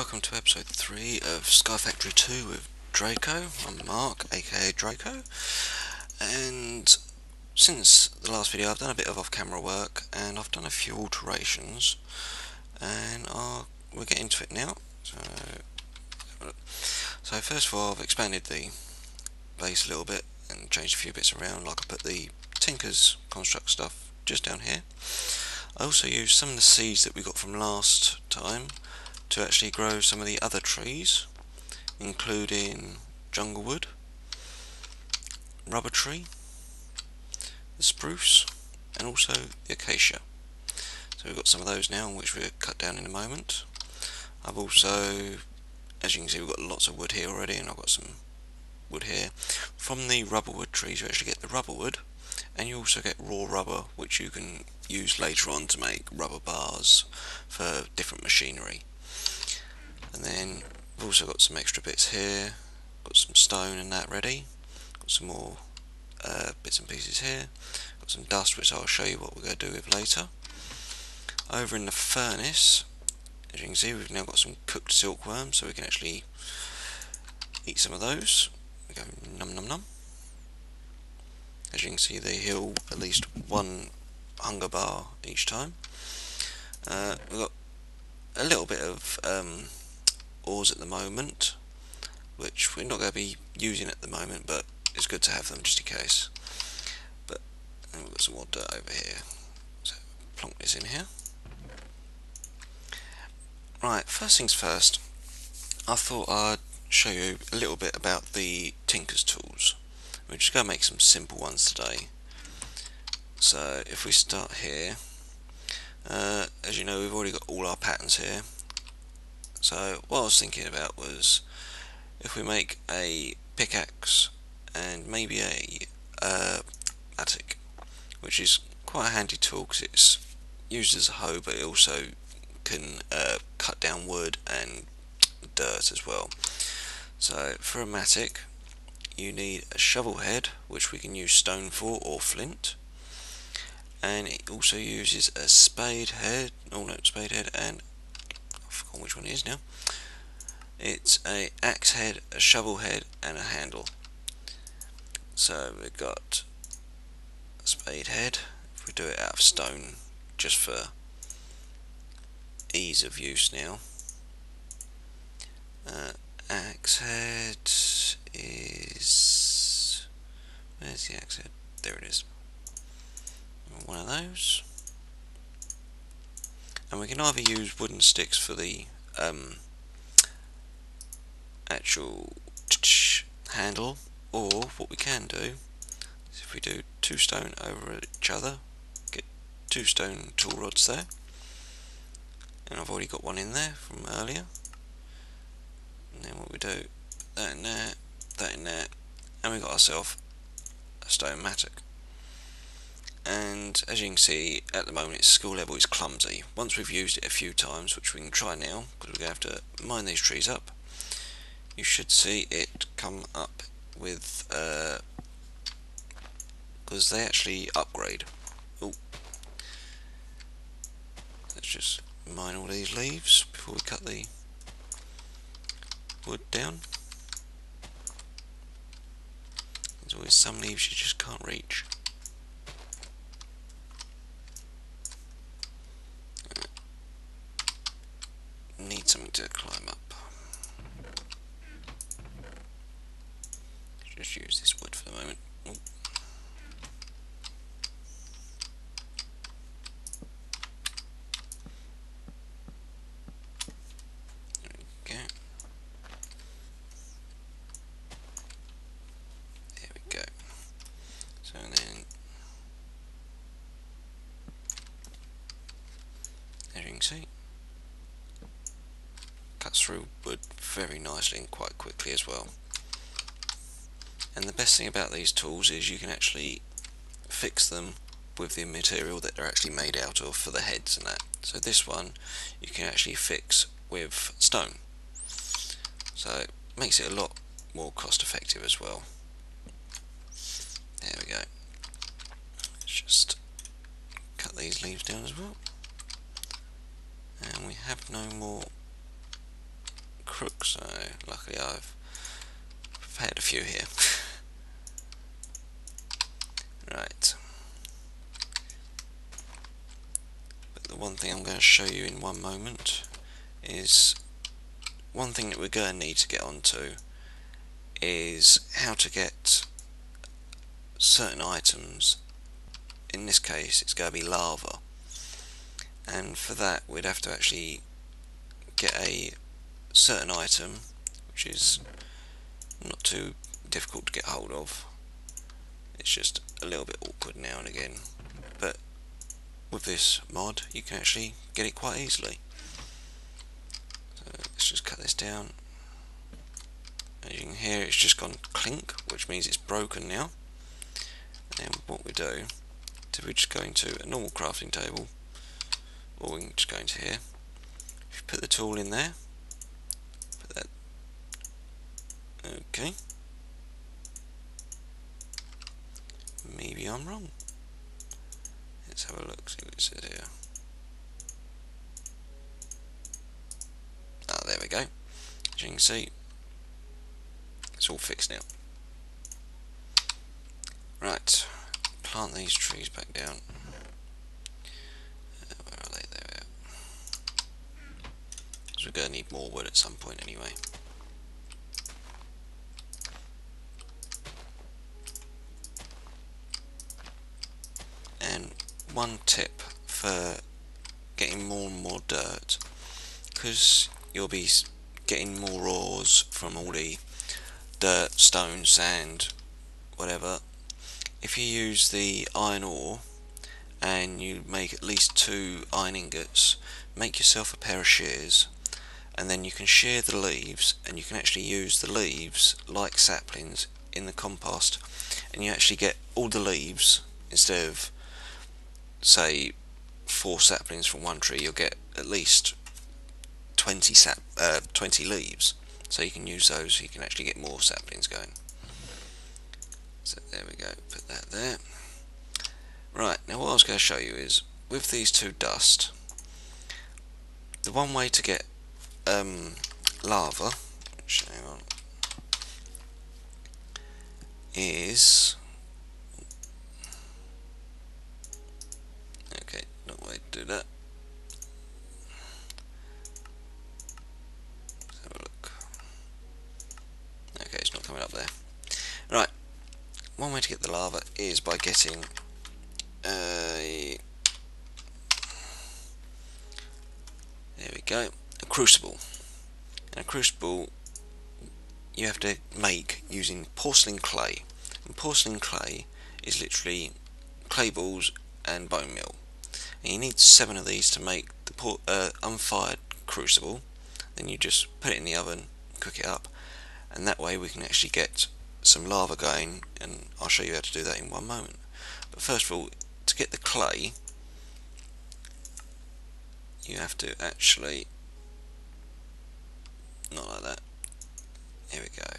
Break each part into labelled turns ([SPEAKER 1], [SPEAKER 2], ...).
[SPEAKER 1] welcome to episode 3 of Sky Factory 2 with Draco. I'm Mark, aka Draco, and since the last video I've done a bit of off-camera work and I've done a few alterations, and we'll get into it now. So first of all, I've expanded the base a little bit and changed a few bits around, like I put the Tinker's construct stuff just down here. I also used some of the seeds that we got from last time to actually grow some of the other trees, including jungle wood, rubber tree, the spruce, and also the acacia. So we've got some of those now, which we'll cut down in a moment. I've also, as you can see, we've got lots of wood here already, and I've got some wood here. From the rubber wood trees you actually get the rubber wood, and you also get raw rubber, which you can use later on to make rubber bars for different machinery. And then we've also got some extra bits here, got some stone and that ready, got some more bits and pieces here, got some dust which I'll show you what we're going to do with later. Over in the furnace, as you can see, we've now got some cooked silkworms, so we can actually eat some of those. We go num num num. As you can see, they heal at least one hunger bar each time. We've got a little bit of ores at the moment, which we're not going to be using at the moment, but it's good to have them just in case. But we've got some more dirt over here, so plonk this in here. Right, first things first, I thought I'd show you a little bit about the Tinker's tools. We're just going to make some simple ones today. So if we start here, as you know, we've already got all our patterns here. So what I was thinking about was if we make a pickaxe and maybe a attic, which is quite a handy tool because it's used as a hoe, but it also can cut down wood and dirt as well. So for a mattock, you need a shovel head, which we can use stone for, or flint, and it also uses a spade head, and I've forgotten which one it is now. It's a axe head, a shovel head, and a handle. So we've got a spade head, if we do it out of stone, just for ease of use now. Axe head is... where's the axe head? There it is. One of those. And we can either use wooden sticks for the actual handle, or what we can do is if we do two stone over each other, get two stone tool rods there, and I've already got one in there from earlier. And then what we do, that in there, that in there, and we got ourselves a stone mattock. And as you can see, at the moment its skill level is clumsy. Once we've used it a few times, which we can try now, because we're going to have to mine these trees up, you should see it come up with, because they actually upgrade. Oh, let's just mine all these leaves before we cut the wood down. There's always some leaves you just can't reach. Need something to climb up. Just use this wood for the moment. Ooh. There we go. There we go. So then, as you can see, cuts through wood very nicely and quite quickly as well. And the best thing about these tools is you can actually fix them with the material that they're actually made out of for the heads and that. So this one you can actually fix with stone, so it makes it a lot more cost effective as well. There we go. Let's just cut these leaves down as well, and we have no more crook, so luckily I've had a few here. Right. But the one thing I'm going to show you in one moment is one thing that we're going to need to get onto is how to get certain items. In this case it's going to be lava, and for that we'd have to actually get a certain item which is not too difficult to get hold of. It's just a little bit awkward now and again, but with this mod you can actually get it quite easily. So let's just cut this down. As you can hear, it's just gone clink, which means it's broken now. And then what we do is we just go into a normal crafting table, or we can just go into here. If you put the tool in there, put that, okay. Maybe I'm wrong. Let's have a look, see what it says here. Ah, there we go. As you can see, it's all fixed now. Right, plant these trees back down. Where are they? There we are. Because we're going to need more wood at some point anyway. And one tip for getting more and more dirt, because you'll be getting more ores from all the dirt, stone, sand, whatever. If you use the iron ore and you make at least 2 iron ingots, make yourself a pair of shears, and then you can shear the leaves, and you can actually use the leaves like saplings in the compost, and you actually get all the leaves. Instead of, say, 4 saplings from one tree, you'll get at least 20 leaves, so you can use those, so you can actually get more saplings going. So there we go, put that there. Right, now what I was going to show you is, with these 2 dust, the one way to get lava, which, hang on, is, okay, not the way to do that. Let's have a look. Okay, it's not coming up there. Right, one way to get the lava is by getting there we go, a crucible. And a crucible you have to make using porcelain clay. And porcelain clay is literally clay balls and bone meal. And you need 7 of these to make the unfired crucible. Then you just put it in the oven, cook it up, and that way we can actually get some lava going, and I'll show you how to do that in one moment. But first of all, to get the clay, you have to actually, not like that, here we go.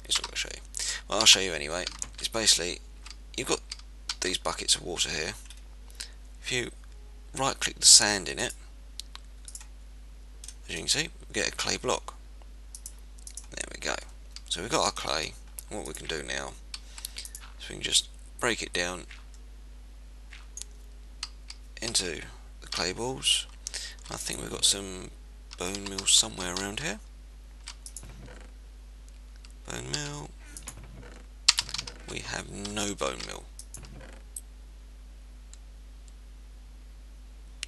[SPEAKER 1] It's not going to show you. Well, I'll show you anyway. It's basically, you've got these buckets of water here. If you right click the sand in it, as you can see, we get a clay block. There we go. So we've got our clay, and what we can do now is we can just break it down into the clay balls. I think we've got some bone meal somewhere around here. Bone meal. We have no bone meal.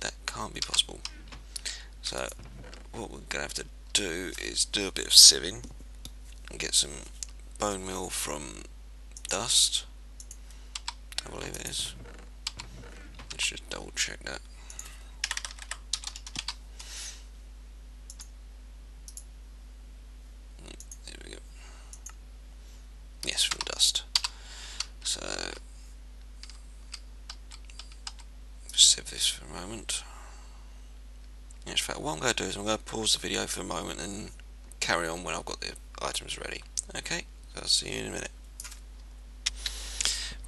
[SPEAKER 1] That can't be possible. So what we're going to have to do is do a bit of sieving and get some bone meal from dust. I believe it is. Let's just double check that. There we go. Yes, from dust. So sieve this for a moment. In fact, what I'm going to do is I'm going to pause the video for a moment and carry on when I've got the items ready. Okay, so I'll see you in a minute.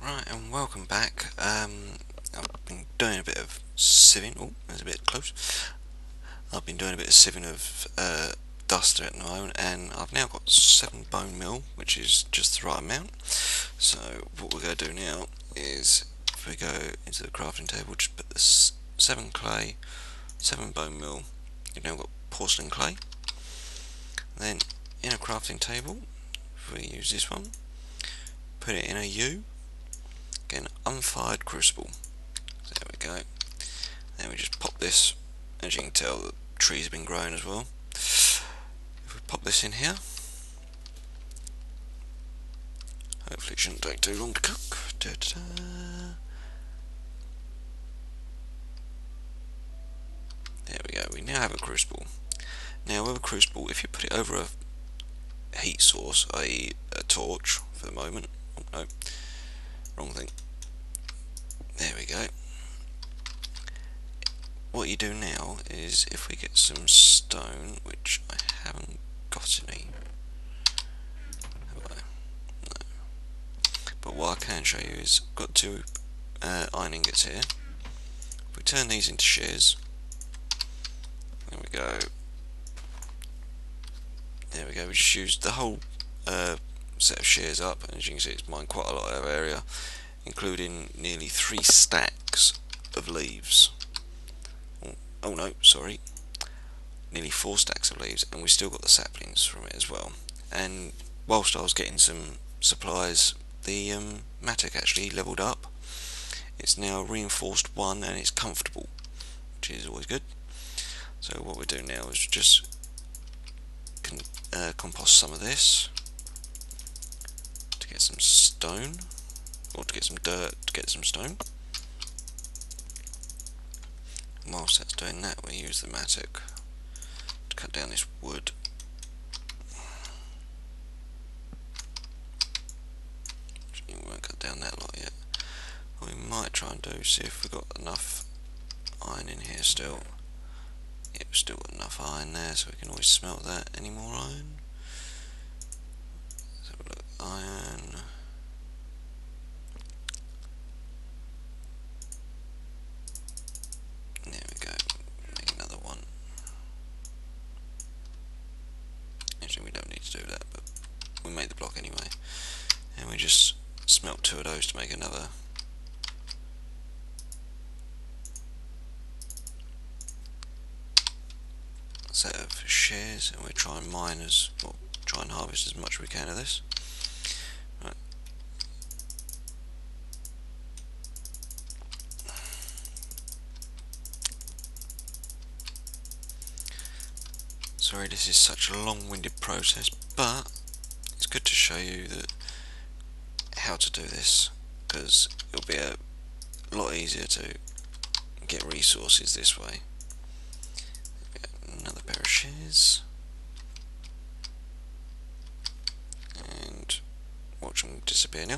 [SPEAKER 1] Right, and welcome back. I've been doing a bit of sieving. Oh, that's a bit close. I've been doing a bit of sieving of duster at the moment, and I've now got 7 bone meal, which is just the right amount. So what we're going to do now is, if we go into the crafting table, just put the 7 clay, 7 bone meal. You've now got porcelain clay. Then in a crafting table, if we use this one, put it in a U. Again, unfired crucible. So there we go. Then we just pop this. As you can tell, the trees have been growing as well. If we pop this in here, hopefully it shouldn't take too long to cook. Da -da -da. There we go. We now have a crucible. Now with a crucible, if you put it over a heat source, i.e. a torch for the moment. Oh no, wrong thing. There we go. What you do now is, if we get some stone, which I haven't got any, have I? No. But what I can show you is, I've got 2 iron ingots here. If we turn these into shears, there we go. There we go. We just used the whole set of shears up, and as you can see, it's mined quite a lot of area, including nearly 3 stacks of leaves. Oh no, sorry, nearly 4 stacks of leaves, and we still got the saplings from it as well. And whilst I was getting some supplies, the mattock actually levelled up. It's now reinforced 1, and it's comfortable, which is always good. So what we do now is just compost some of this to get some stone, or to get some dirt to get some stone. Whilst that's doing that, we use the mattock to cut down this wood. We won't cut down that lot yet. What we might try and do, see if we've got enough iron in here still. Yep, we've still got enough iron there, so we can always smelt that. Any more iron? Let's have a look. Iron. There we go. Make another one. Actually, we don't need to do that, but we made the block anyway. And we just smelt 2 of those to make another. Set of shears, and we try and mine or try and harvest as much as we can of this. Right. Sorry, this is such a long-winded process, but it's good to show you how to do this, because it'll be a lot easier to get resources this way. Another pair of shears, and watch them disappear now.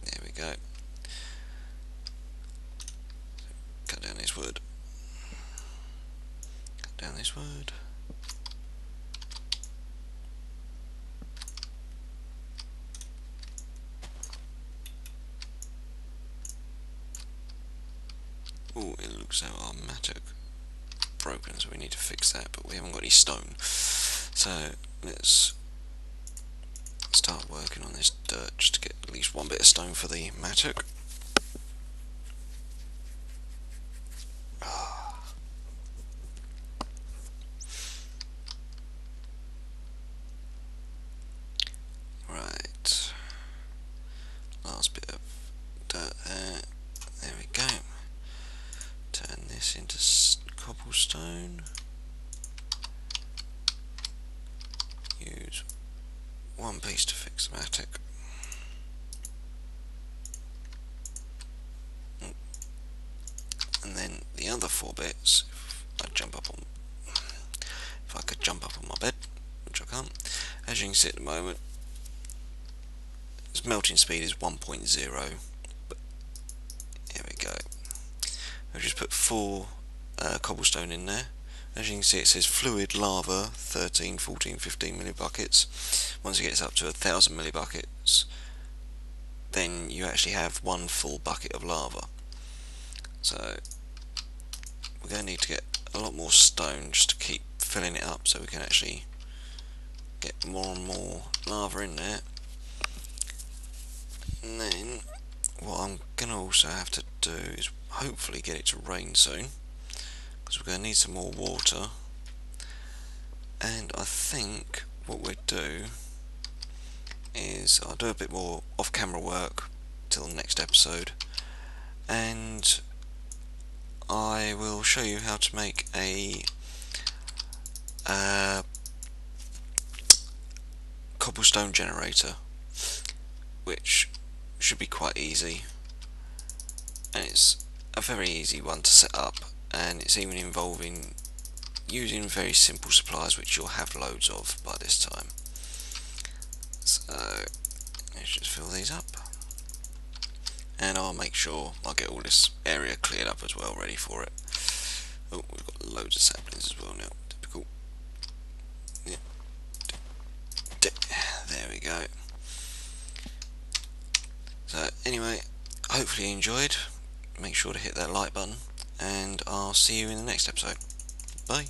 [SPEAKER 1] There we go. Cut down this wood. Cut down this wood. Oh, it looks like our mattock broken, so we need to fix that, but we haven't got any stone. So let's start working on this dirt just to get at least 1 bit of stone for the mattock. Right, last bit of dirt there. There we go. Turn this into cobblestone. Use 1 piece to fix the mattock. And then the other 4 bits, if I could jump up on my bed, which I can't. As you can see at the moment, its melting speed is 1.0, but here we go. I've just put 4 cobblestone in there. As you can see, it says fluid lava 13, 14, 15 millibuckets. Once it gets up to 1,000 millibuckets, then you actually have 1 full bucket of lava. So we're going to need to get a a lot more stone just to keep filling it up so we can actually get more and more lava in there. And then what I'm going to also have to do is hopefully get it to rain soon, because we're going to need some more water. And I think what we'll do is I'll do a bit more off-camera work till the next episode, and I will show you how to make a cobblestone generator, which should be quite easy, and it's a very easy one to set up, and it's even involving using very simple supplies which you'll have loads of by this time. So let's just fill these up, and I'll make sure I get all this area cleared up as well, ready for it. Oh, we've got loads of saplings as well now. Typical. Yeah. There we go. So anyway, hopefully you enjoyed. Make sure to hit that like button, and I'll see you in the next episode. Bye.